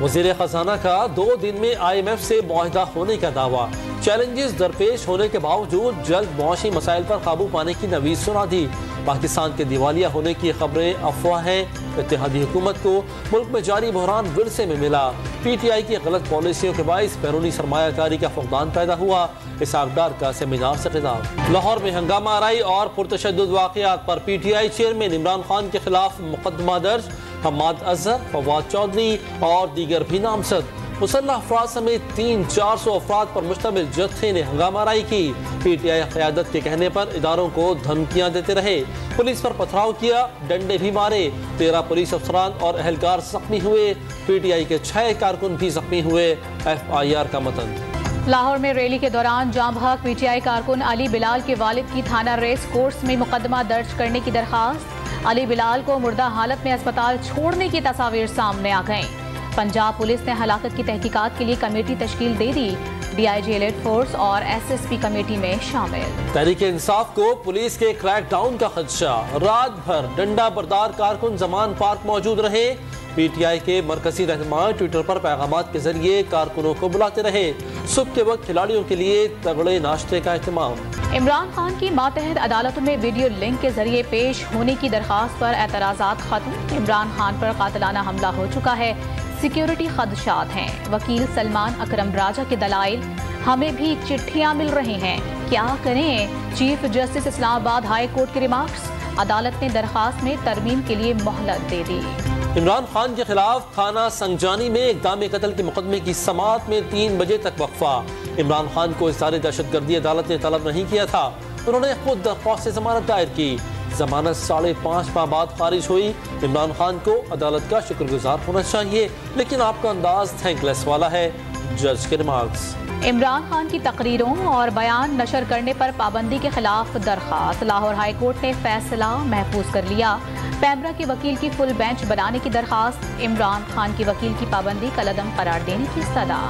وزیر خزانہ کا 2 دن میں IMF سے معاہدہ ہونے کا دعویٰ، چیلنجز درپیش ہونے کے باوجود جلد معاشی مسائل پر قابو پانے کی نوید سنا دی۔ پاکستان کے دیوالیہ ہونے کی خبریں افواہ ہیں، اتحادی حکومت کو ملک میں جاری بحران ورثے میں ملا۔ PTI کی غلط پالیسیوں کے باعث بیرونی سرمایہ کاری کا فقدان پیدا ہوا۔ اسحاق ڈار کا سیمینار سے خطاب۔ لاہور میں ہنگامہ آرائی اور پرتشدد واقعات پر PTI چیئرمین عمران خان کے خلاف مقدمہ درج، حماد اظہر، فواد چودھری اور دیگر بھی نامزد۔ مسلح افراد سمیت 300-400 افراد پر مشتمل جتھے نے ہنگامہ آرائی کی۔ PTI قیادت کے کہنے پر اداروں کو دھمکیاں دیتے رہے، پولیس پر پتھراؤ کیا، ڈنڈے بھی مارے۔ 13 پولیس افسران اور اہلکار زخمی ہوئے، PTI کے 6 کارکن بھی زخمی ہوئے۔ FIR کا متن۔ لاہور میں ریلی کے دوران جاں بحق PTI کارکن علی بلال کے والد کی تھانہ ریس کورس میں مقدمہ درج کرنے کی درخواست۔ علی بلال کو مردہ حالت میں اسپتال چھوڑنے کی تصاویر سامنے آ گئیں۔ پنجاب پولیس نے ہلاکت کی تحقیقات کے لیے کمیٹی تشکیل دے دی، DIG ایلیٹ فورس اور SSP کمیٹی میں شامل۔ تحریک انصاف کو پولیس کے کریک ڈاؤن کا خدشہ، رات بھر ڈنڈا بردار کارکن زمان پارک موجود رہے۔ PTI کے مرکزی رہنما ٹویٹر پر پیغامات کے ذریعے کارکنوں کو بلاتے رہے۔ صبح کے وقت کھلاڑیوں کے لیے تگڑے ناشتے کا اہتمام۔ عمران خان کی ماتحت عدالتوں میں ویڈیو لنک کے ذریعے پیش ہونے کی درخواست پر اعتراضات ختم۔ عمران خان پر قاتلانہ حملہ ہو چکا ہے، سیکیورٹی خدشات ہیں۔ وکیل سلمان اکرم راجہ کے دلائل، ہمیں بھی چٹھیاں مل رہی ہیں، کیا کریں؟ چیف جسٹس اسلام آباد ہائی کورٹ کے ریمارکس، عدالت نے درخواست میں ترمیم کے لیے مہلت دے دی۔ عمران خان کے خلاف تھانہ سنگجانی میں اقدام قتل کے مقدمے کی سماعت میں 3 بجے تک وقفہ۔ عمران خان کو اظہار دہشت گردی عدالت نے طلب نہیں کیا تھا، انہوں نے خود درخواست ضمانت دائر کی۔ ضمانت 5.5 ماہ بعد خارج ہوئی۔ عمران خان کو عدالت کا شکر گزار ہونا چاہیے، لیکن آپ کا انداز تھینک لیس والا ہے، جج کے ریمارکس۔ عمران خان کی تقریروں اور بیان نشر کرنے پر پابندی کے خلاف درخواست، لاہور ہائی کورٹ نے فیصلہ محفوظ کر لیا۔ پیمرا کے وکیل کی فل بینچ بنانے کی درخواست، عمران خان کی وکیل کی پابندی کالعدم قرار دینے کی صدا۔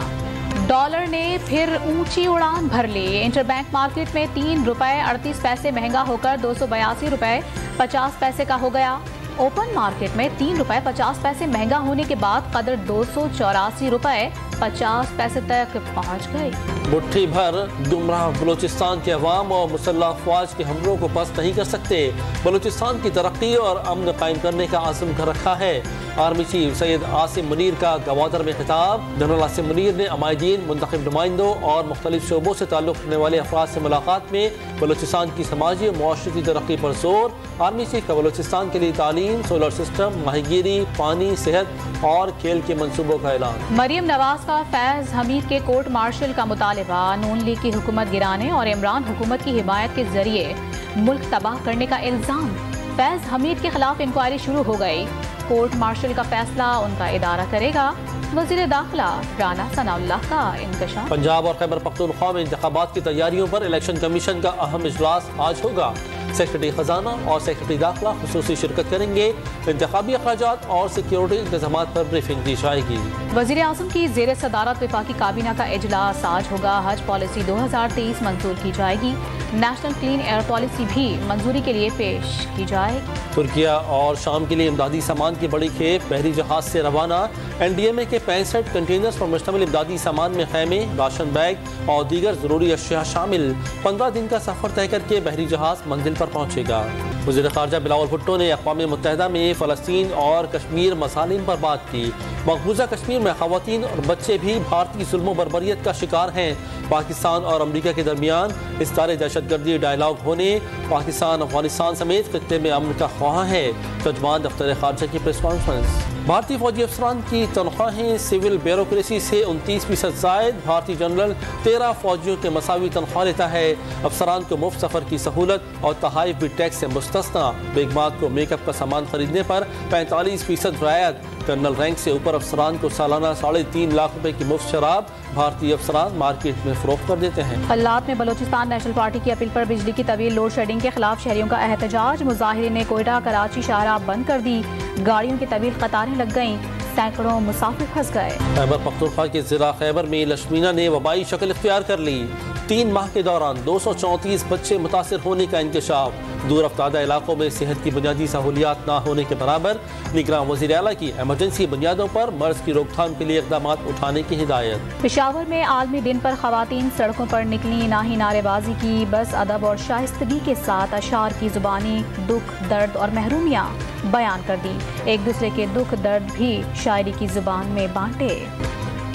ڈالر نے پھر اونچی اڑان بھر لی، انٹر بینک مارکیٹ میں 3 روپے 38 پیسے مہنگا ہو کر 282 روپے 50 پیسے کا ہو گیا۔ اوپن مارکیٹ میں 3 روپے 50 پیسے مہنگا ہونے کے بعد قدر 284 روپے 50 پیسے تک پہنچ گئی۔ مٹھی بھر گمراہ بلوچستان کے عوام اور مسلح افواج کے حملوں کو پست نہیں کر سکتے، بلوچستان کی ترقی اور امن قائم کرنے کا عزم کر رکھا ہے۔ آرمی چیف سید عاصم منیر کا گوادر میں خطاب، جنرل عاصم منیر نے عمائدین، منتخب نمائندوں اور مختلف شعبوں سے تعلق رکھنے والے افراد سے ملاقات میں بلوچستان کی سماجی و معاشرتی ترقی پر زور۔ آرمی چیف کا بلوچستان کے لیے تعلیم، سولر سسٹم، ماہی گیری، پانی، صحت اور کھیل کے منصوبوں کا اعلان۔ مریم نواز کا فیض حمید کے کورٹ مارشل کا مطالبہ، نون لیگ کی حکومت گرانے اور عمران حکومت کی حمایت کے ذریعے ملک تباہ کرنے کا الزام۔ فیض حمید کے خلاف انکوائری شروع ہو گئی، کورٹ مارشل کا فیصلہ ان کا ادارہ کرے گا۔ وزیر داخلہ رانا ثناء اللہ کا انکشاف۔ پنجاب اور خیبر پختونخوا میں انتخابات کی تیاریوں پر الیکشن کمیشن کا اہم اجلاس آج ہوگا۔ سیکرٹری خزانہ اور سیکرٹری داخلہ خصوصی شرکت کریں گے۔ انتخابی اخراجات اور سیکیورٹی انتظامات پر بریفنگ دی جائے گی۔ وزیر اعظم کی زیر صدارت وفاقی کابینہ کا اجلاس آج ہوگا، حج پالیسی 2023 منظور کی جائے گی، نیشنل کلین ایئر پالیسی بھی منظوری کے لیے پیش کی جائے گی۔ ترکیہ اور شام کے لیے امدادی سامان کی بڑی کھیپ بحری جہاز سے روانہ، NDMA کے 65 کنٹینرز پر مشتمل امدادی سامان میں خیمے، راشن بیگ اور دیگر ضروری اشیاء شامل۔ 15 دن کا سفر طے کر کے بحری جہاز منزل پر پہنچے گا۔ وزیر خارجہ بلاول بھٹو نے اقوام متحدہ میں فلسطین اور کشمیر مسائل پر بات کی۔ مقبوضہ کشمیر میں خواتین اور بچے بھی بھارتی ظلم و بربریت کا شکار ہیں۔ پاکستان اور امریکہ کے درمیان اصرار دہشت گردی ڈائیلاگ ہونے، پاکستان افغانستان سمیت خطے میں امن کا خواہاں ہے، ترجمان دفتر خارجہ کی پریس کانفرنس۔ بھارتی فوجی افسران کی تنخواہیں سول بیوروکریسی سے 29% زائد، بھارتی جنرل 13 فوجیوں کے مساوی تنخواہ لیتا ہے۔ افسران کو مفت سفر کی سہولت اور تحائف بھی ٹیکس سے مستثنا۔ بیگمات کو میک اپ کا سامان خریدنے پر 45% رعایت۔ کرنل رینک سے اوپر افسران کو سالانہ 3.5 لاکھ روپے کی مفت شراب بھارتی افسران مارکیٹ میں فروخت کر دیتے ہیں۔ حلات میں بلوچستان نیشنل پارٹی کی اپیل پر بجلی کی طویل لوڈ شیڈنگ کے خلاف شہریوں کا احتجاج، مظاہرین نے کوئٹہ کراچی شاہراہ بند کر دی، گاڑیوں کی طویل قطاریں لگ گئیں، سینکڑوں مسافر پھنس گئے۔ خیبر پختونخوا کے ضلع خیبر میں لشمینہ نے وبائی شکل اختیار کر لی، 3 ماہ کے دوران 234 بچے متاثر ہونے کا انکشاف، دور افتادہ علاقوں میں صحت کی بنیادی سہولیات نہ ہونے کے برابر، نگراں وزیر اعلیٰ کی ایمرجنسی بنیادوں پر مرض کی روک تھام کے لیے اقدامات اٹھانے کی ہدایت۔ پشاور میں عالمی دن پر خواتین سڑکوں پر نکلی، نہ ہی نعرے بازی کی، بس ادب اور شائستگی کے ساتھ اشعار کی زبانی دکھ، درد اور محرومیاں بیان کر دی، ایک دوسرے کے دکھ درد بھی شاعری کی زبان میں بانٹے۔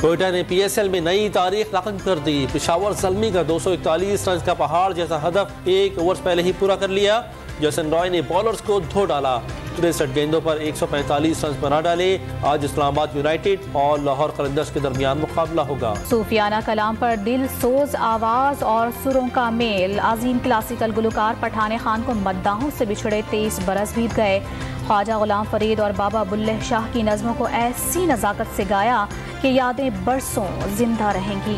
کوئٹہ نے پی ایس ایل میں نئی تاریخ رقم کر دی، پشاور زلمی کا 241 رنز کا پہاڑ جیسا ہدف 1 اوور پہلے ہی پورا کر لیا۔ جیسن رائے نے بالرز کو دھو ڈالا، 63 گیندوں پر 145 رنز بنا ڈالے۔ آج اسلام آباد یونائیٹڈ اور لاہور قلندرز کے درمیان مقابلہ ہوگا۔ صوفیانہ کلام پر دل سوز آواز اور سروں کا میل، عظیم کلاسیکل گلوکار پٹھان خان کو مداحوں سے بچھڑے 23 برس بیت گئے۔ خواجہ غلام فرید اور بابا بلہ شاہ کی نظموں کو ایسی نزاکت سے گایا کہ یادیں برسوں زندہ رہیں گی۔